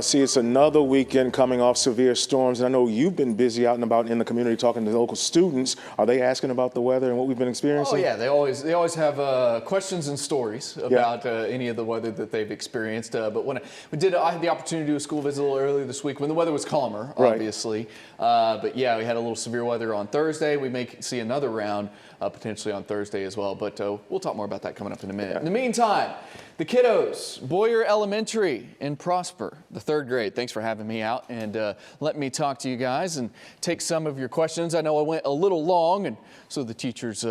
See, it's another weekend coming off severe storms, and I know you've been busy out and about in the community talking to local students. Are they asking about the weather and what we've been experiencing? Oh yeah, they always have questions and stories about any of the weather that they've experienced. But when I had the opportunity to do a school visit a little earlier this week when the weather was calmer, obviously. But yeah, we had a little severe weather on Thursday. We may see another round potentially on Thursday as well. But we'll talk more about that coming up in a minute. In the meantime, the kiddos, Boyer Elementary in Prosper, the third grade. Thanks for having me out and let me talk to you guys and take some of your questions. I know I went a little long, and so the teachers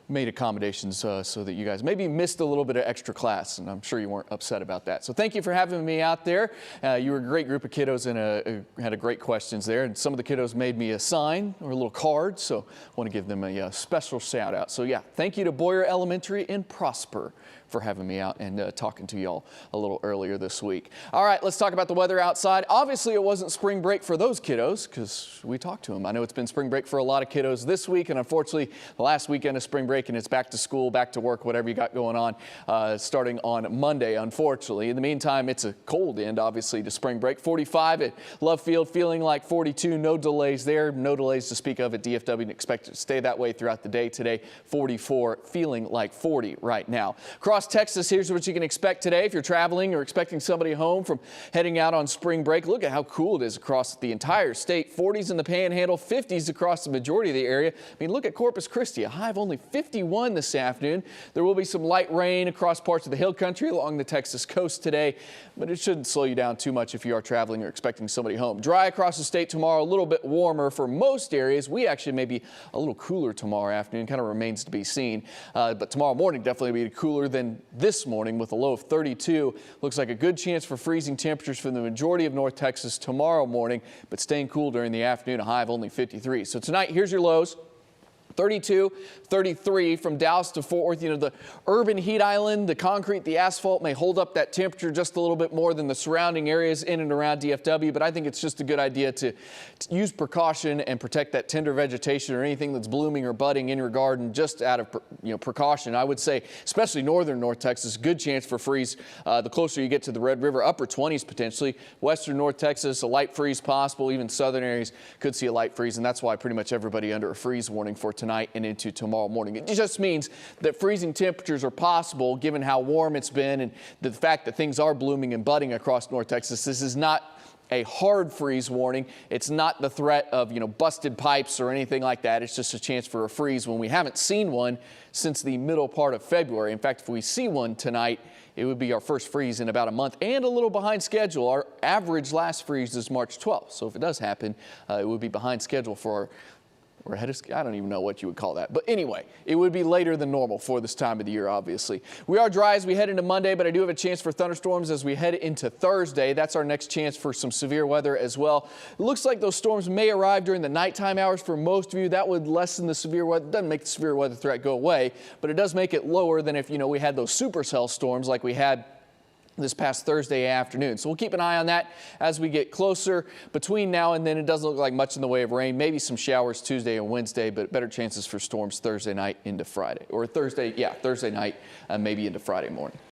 made accommodations so that you guys maybe missed a little bit of extra class, and I'm sure you weren't upset about that. So thank you for having me out there. You were a great group of kiddos and had a great questions there, and some of the kiddos made me a sign or a little card, so I want to give them a special shout out. So yeah, thank you to Boyer Elementary in Prosper for having me out and talking to y'all a little earlier this week. All right, let's talk about the weather outside. Obviously, it wasn't spring break for those kiddos because we talked to them. I know it's been spring break for a lot of kiddos this week, and unfortunately, the last weekend of spring break, and it's back to school, back to work, whatever you got going on, starting on Monday, unfortunately. In the meantime, it's a cold end, obviously, to spring break. 45 at Love Field, feeling like 42. No delays there. No delays to speak of at DFW, and expect it to stay that way throughout the day today. 44, feeling like 40 right now. Across Texas, here's what you can expect today if you're traveling or expecting somebody home from heading out on spring break. Look at how cool it is across the entire state. 40s in the Panhandle, 50s across the majority of the area. I mean, look at Corpus Christi, a high of only 51 this afternoon. There will be some light rain across parts of the hill country along the Texas coast today, but it shouldn't slow you down too much if you are traveling or expecting somebody home. Dry across the state tomorrow, a little bit warmer for most areas. We actually may be a little cooler tomorrow afternoon, kind of remains to be seen. But tomorrow morning definitely be cooler than this morning with a low of 32. Looks like a good chance for freezing temperatures for the majority of North Texas tomorrow morning, but staying cool during the afternoon, a high of only 53. So tonight, here's your lows. 32, 33 from Dallas to Fort Worth. You know, the urban heat island, the concrete, the asphalt may hold up that temperature just a little bit more than the surrounding areas in and around DFW, but I think it's just a good idea to use precaution and protect that tender vegetation or anything that's blooming or budding in your garden just out of precaution. I would say, especially northern North Texas, good chance for freeze the closer you get to the Red River, upper 20s potentially. Western North Texas, a light freeze possible. Even southern areas could see a light freeze, and that's why pretty much everybody under a freeze warning for tonight and into tomorrow morning. It just means that freezing temperatures are possible given how warm it's been and the fact that things are blooming and budding across North Texas. This is not a hard freeze warning. It's not the threat of, busted pipes or anything like that. It's just a chance for a freeze when we haven't seen one since the middle part of February. In fact, if we see one tonight, it would be our first freeze in about a month and a little behind schedule. Our average last freeze is March 12th. So if it does happen, it would be behind schedule for or ahead of, I don't even know what you would call that. But anyway, it would be later than normal for this time of the year, obviously. We are dry as we head into Monday, but I do have a chance for thunderstorms as we head into Thursday. That's our next chance for some severe weather as well. It looks like those storms may arrive during the nighttime hours for most of you. That would lessen the severe weather. It doesn't make the severe weather threat go away, but it does make it lower than if, we had those supercell storms like we had this past Thursday afternoon. So we'll keep an eye on that as we get closer. Between now and then, it doesn't look like much in the way of rain. Maybe some showers Tuesday and Wednesday, but better chances for storms Thursday night into Friday. Or Thursday night, maybe into Friday morning.